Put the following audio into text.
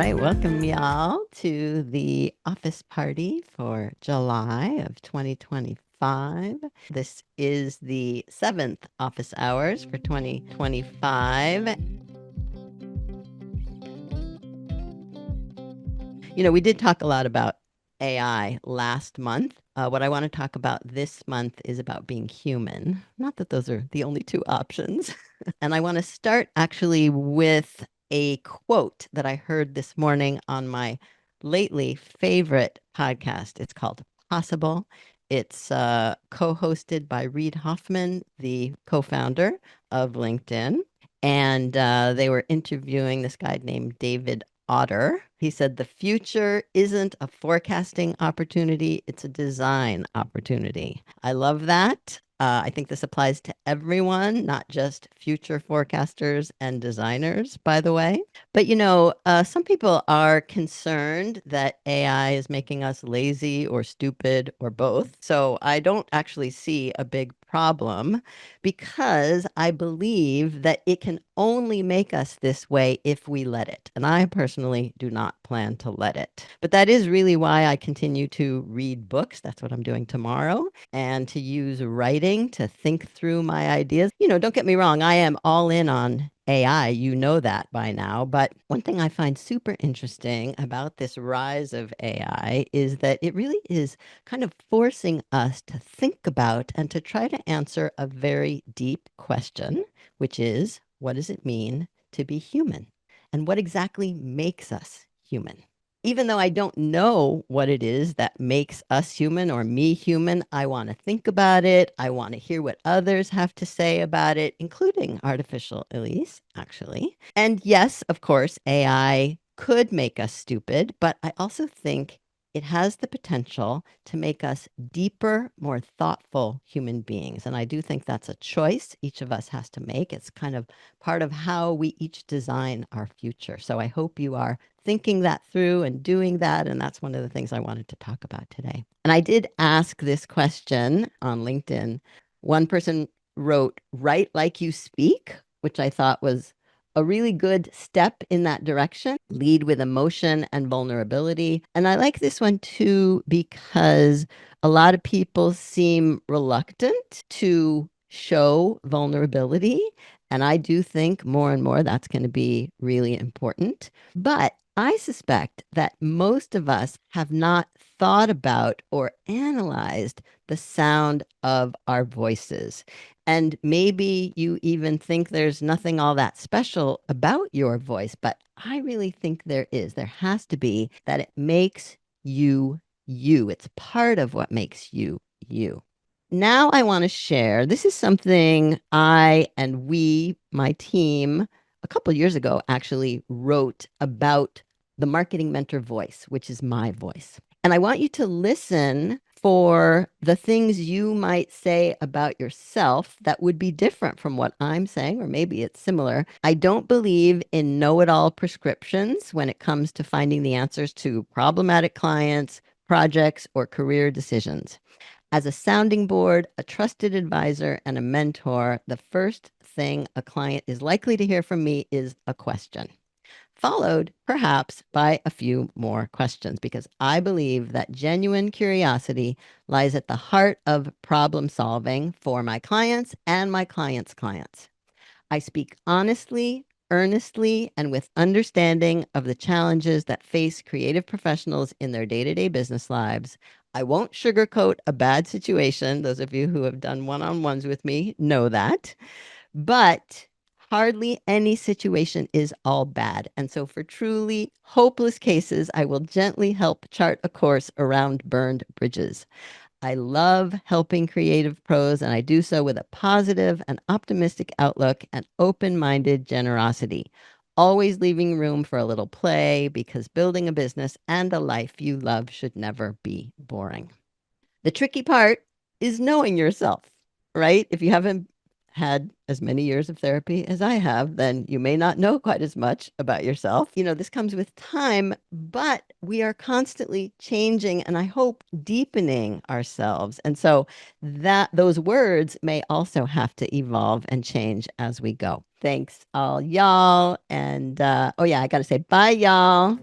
right, welcome y'all to the office party for July of 2025. This is the 7th office hours for 2025. We did talk a lot about AI last month. What I want to talk about this month is about being human. Not that those are the only two options. And I want to start actually with a quote that I heard this morning on my lately favorite podcast. It's called Possible. It's co-hosted by Reid Hoffman, the co-founder of LinkedIn. And they were interviewing this guy named David Otter. He said, the future isn't a forecasting opportunity, it's a design opportunity. I love that. I think this applies to everyone, not just future forecasters and designers, by the way. But some people are concerned that AI is making us lazy or stupid or both. So I don't actually see a big problem because I believe that it can only make us this way if we let it. And I personally do not plan to let it. But that is really why I continue to read books. That's what I'm doing tomorrow. And to use writing to think through my ideas. Don't get me wrong, I am all in on AI, you know that by now. But one thing I find super interesting about this rise of AI is that it really is kind of forcing us to think about and to try to answer a very deep question, which is, what does it mean to be human? And what exactly makes us human? Even though I don't know what it is that makes us human or me human, I want to think about it. I want to hear what others have to say about it, including artificial Elise, actually. And yes, of course, AI could make us stupid, but I also think it has the potential to make us deeper, more thoughtful human beings. And I do think that's a choice each of us has to make. It's kind of part of how we each design our future. So I hope you are thinking that through and doing that. And that's one of the things I wanted to talk about today. And I did ask this question on LinkedIn. One person wrote, write like you speak, which I thought was a really good step in that direction. Lead with emotion and vulnerability. And I like this one too, because a lot of people seem reluctant to show vulnerability. And I do think more and more that's going to be really important. But I suspect that most of us have not thought about or analyzed the sound of our voices. And maybe you even think there's nothing all that special about your voice, but I really think there is. There has to be, that it makes you you. It's part of what makes you you. Now I want to share, this is something I and we, my team, a couple of years ago actually wrote about the marketing mentor voice, which is my voice. And I want you to listen for the things you might say about yourself that would be different from what I'm saying, or maybe it's similar. I don't believe in know-it-all prescriptions when it comes to finding the answers to problematic clients, projects, or career decisions. As a sounding board, a trusted advisor, and a mentor, the first thing a client is likely to hear from me is a question, followed perhaps by a few more questions, because I believe that genuine curiosity lies at the heart of problem solving for my clients and my clients' clients. I speak honestly, earnestly, and with understanding of the challenges that face creative professionals in their day-to-day business lives. I won't sugarcoat a bad situation. Those of you who have done one-on-ones with me know that. But hardly any situation is all bad. And so for truly hopeless cases, I will gently help chart a course around burned bridges. I love helping creative pros, and I do so with a positive and optimistic outlook and open-minded generosity, always leaving room for a little play, because building a business and a life you love should never be boring. The tricky part is knowing yourself, right? If you haven't had as many years of therapy as I have, then you may not know quite as much about yourself. This comes with time, but we are constantly changing and I hope deepening ourselves. And so that those words may also have to evolve and change as we go. Thanks all y'all. And oh yeah, I got to say bye y'all.